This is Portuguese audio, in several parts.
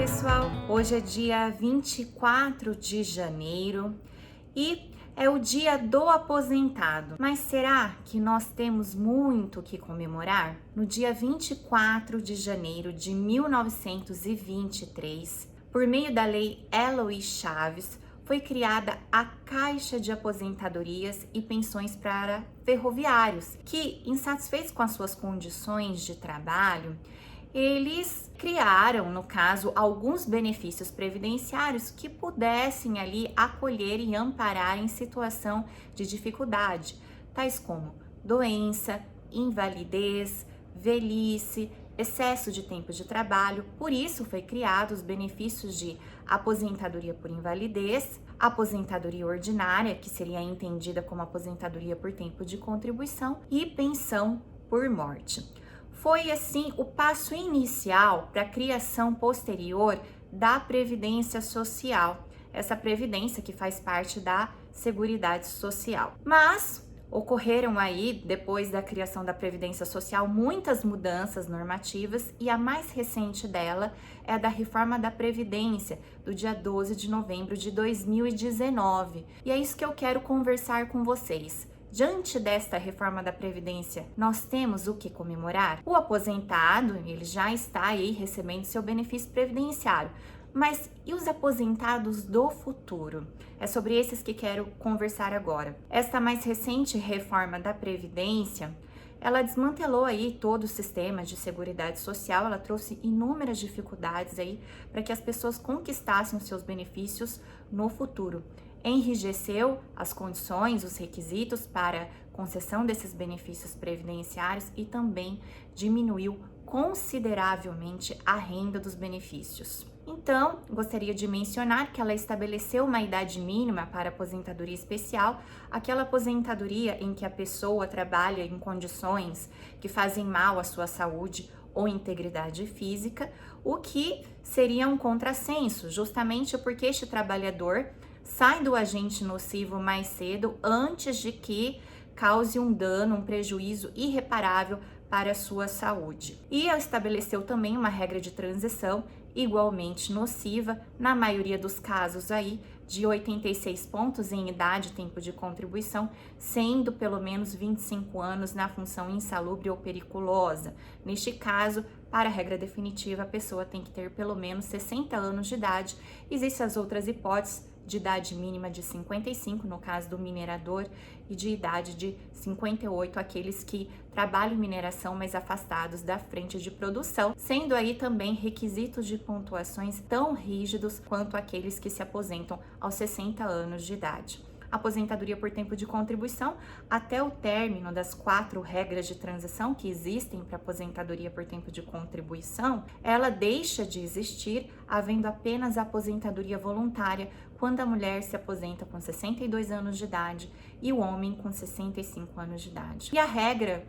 pessoal! Hoje é dia 24 de janeiro e é o dia do aposentado. Mas será que nós temos muito o que comemorar? No dia 24 de janeiro de 1923, por meio da Lei Eloy Chaves, foi criada a Caixa de Aposentadorias e Pensões para Ferroviários, que, insatisfeitos com as suas condições de trabalho, eles criaram, no caso, alguns benefícios previdenciários que pudessem ali acolher e amparar em situação de dificuldade, tais como doença, invalidez, velhice, excesso de tempo de trabalho. Por isso foi criado os benefícios de aposentadoria por invalidez, aposentadoria ordinária, que seria entendida como aposentadoria por tempo de contribuição, e pensão por morte. Foi assim o passo inicial para a criação posterior da Previdência Social, essa previdência que faz parte da Seguridade Social. Mas ocorreram aí, depois da criação da Previdência Social, muitas mudanças normativas e a mais recente dela é a da reforma da Previdência, do dia 12 de novembro de 2019. E é isso que eu quero conversar com vocês. Diante desta reforma da Previdência, nós temos o que comemorar? O aposentado, ele já está aí recebendo seu benefício previdenciário. Mas e os aposentados do futuro? É sobre esses que quero conversar agora. Esta mais recente reforma da Previdência, ela desmantelou aí todo o sistema de seguridade social, ela trouxe inúmeras dificuldades aí para que as pessoas conquistassem os seus benefícios no futuro. Enrijeceu as condições, os requisitos para concessão desses benefícios previdenciários e também diminuiu consideravelmente a renda dos benefícios. Então, gostaria de mencionar que ela estabeleceu uma idade mínima para aposentadoria especial, aquela aposentadoria em que a pessoa trabalha em condições que fazem mal à sua saúde ou integridade física, o que seria um contrassenso, justamente porque este trabalhador sai do agente nocivo mais cedo antes de que cause um dano, um prejuízo irreparável para a sua saúde. E ela estabeleceu também uma regra de transição igualmente nociva, na maioria dos casos aí, de 86 pontos em idade e tempo de contribuição, sendo pelo menos 25 anos na função insalubre ou periculosa. Neste caso, para a regra definitiva, a pessoa tem que ter pelo menos 60 anos de idade. Existem as outras hipóteses de idade mínima de 55, no caso do minerador, e de idade de 58, aqueles que trabalham em mineração, mas afastados da frente de produção, sendo aí também requisitos de pontuações tão rígidos quanto aqueles que se aposentam aos 60 anos de idade. Aposentadoria por tempo de contribuição, até o término das 4 regras de transição que existem para aposentadoria por tempo de contribuição, ela deixa de existir, havendo apenas a aposentadoria voluntária, quando a mulher se aposenta com 62 anos de idade e o homem com 65 anos de idade. E a regra,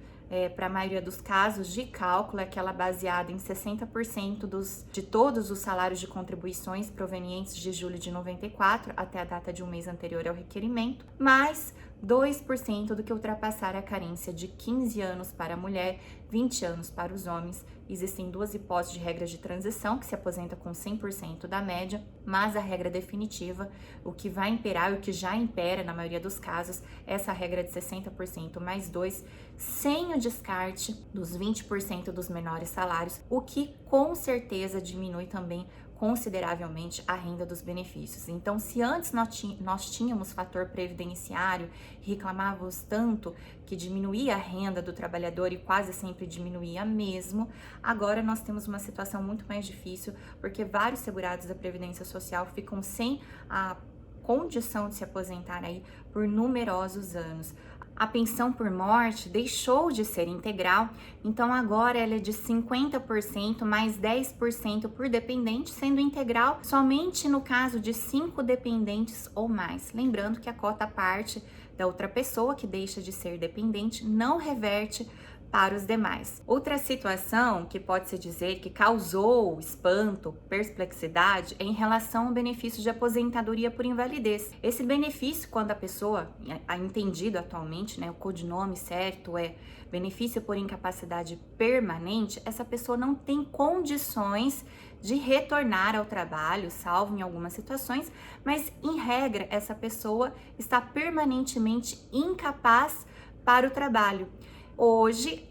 para a maioria dos casos de cálculo, é aquela baseada em 60% de todos os salários de contribuições provenientes de julho de 94 até a data de um mês anterior ao requerimento, mais 2% do que ultrapassar a carência de 15 anos para a mulher, 20 anos para os homens. Existem 2 hipóteses de regra de transição, que se aposenta com 100% da média, mas a regra definitiva, o que vai imperar, o que já impera na maioria dos casos, é essa regra de 60% mais 2, sem o descarte dos 20% dos menores salários, o que com certeza diminui também consideravelmente a renda dos benefícios. Então, se antes nós tínhamos fator previdenciário e reclamávamos tanto que diminuía a renda do trabalhador e quase sempre diminuía mesmo, agora nós temos uma situação muito mais difícil, porque vários segurados da Previdência Social ficam sem a condição de se aposentar aí por numerosos anos. A pensão por morte deixou de ser integral, então agora ela é de 50% mais 10% por dependente, sendo integral somente no caso de 5 dependentes ou mais. Lembrando que a cota parte da outra pessoa que deixa de ser dependente não reverte para os demais. Outra situação que pode-se dizer que causou espanto, perplexidade, é em relação ao benefício de aposentadoria por invalidez. Esse benefício, quando a pessoa, entendido atualmente, né, o codinome certo é benefício por incapacidade permanente, essa pessoa não tem condições de retornar ao trabalho, salvo em algumas situações, mas em regra essa pessoa está permanentemente incapaz para o trabalho. Hoje,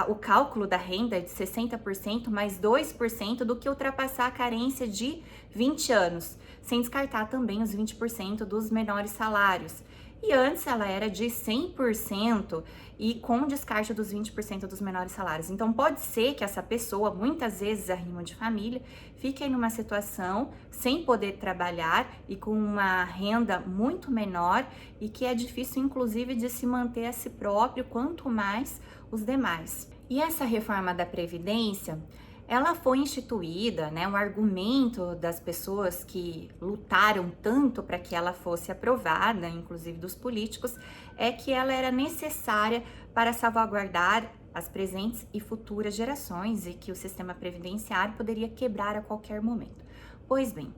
o cálculo da renda é de 60% mais 2% do que ultrapassar a carência de 20 anos, sem descartar também os 20% dos menores salários. E antes ela era de 100% e com descarte dos 20% dos menores salários. Então pode ser que essa pessoa, muitas vezes arrimo de família, fique em uma situação sem poder trabalhar e com uma renda muito menor e que é difícil inclusive de se manter a si próprio, quanto mais os demais. E essa reforma da Previdência, ela foi instituída, né? Um argumento das pessoas que lutaram tanto para que ela fosse aprovada, inclusive dos políticos, é que ela era necessária para salvaguardar as presentes e futuras gerações e que o sistema previdenciário poderia quebrar a qualquer momento. Pois bem,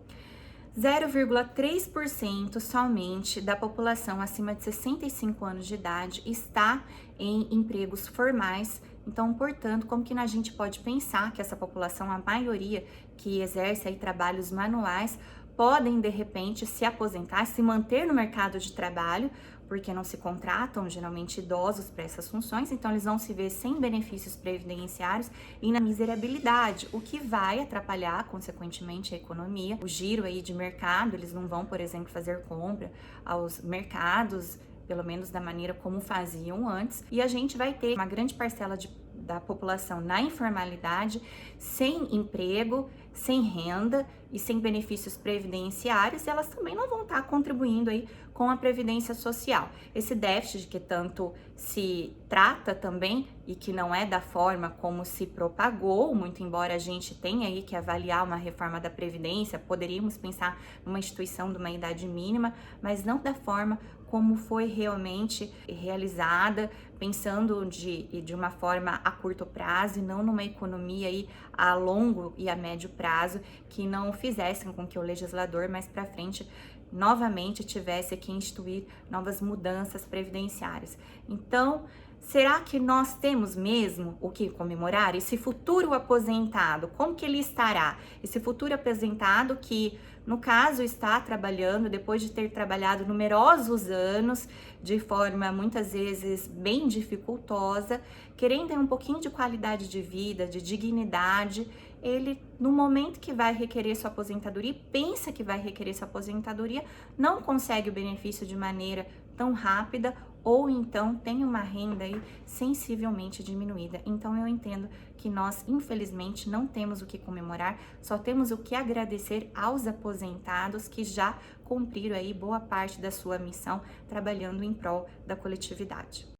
0,3% somente da população acima de 65 anos de idade está em empregos formais. Então, portanto, como que a gente pode pensar que essa população, a maioria que exerce aí trabalhos manuais, podem de repente se aposentar, se manter no mercado de trabalho, porque não se contratam geralmente idosos para essas funções, então eles vão se ver sem benefícios previdenciários e na miserabilidade, o que vai atrapalhar consequentemente a economia, o giro aí de mercado. Eles não vão, por exemplo, fazer compra aos mercados, pelo menos da maneira como faziam antes, e a gente vai ter uma grande parcela da população na informalidade, sem emprego, sem renda e sem benefícios previdenciários, e elas também não vão estar contribuindo aí com a previdência social. Esse déficit que tanto se trata também e que não é da forma como se propagou, muito embora a gente tenha aí que avaliar uma reforma da previdência, poderíamos pensar numa instituição de uma idade mínima, mas não da forma como foi realmente realizada, pensando de uma forma a curto prazo e não numa economia aí a longo e a médio prazo, que não fizessem com que o legislador mais para frente novamente tivesse que instituir novas mudanças previdenciárias. Então, será que nós temos mesmo o que comemorar? Esse futuro aposentado, como que ele estará? Esse futuro aposentado que, no caso, está trabalhando depois de ter trabalhado numerosos anos, de forma muitas vezes bem dificultosa, querendo ter um pouquinho de qualidade de vida, de dignidade. Ele, no momento que vai requerer sua aposentadoria, pensa que vai requerer sua aposentadoria, não consegue o benefício de maneira tão rápida, ou então tem uma renda aí sensivelmente diminuída. Então eu entendo que nós, infelizmente, não temos o que comemorar, só temos o que agradecer aos aposentados que já cumpriram aí boa parte da sua missão trabalhando em prol da coletividade.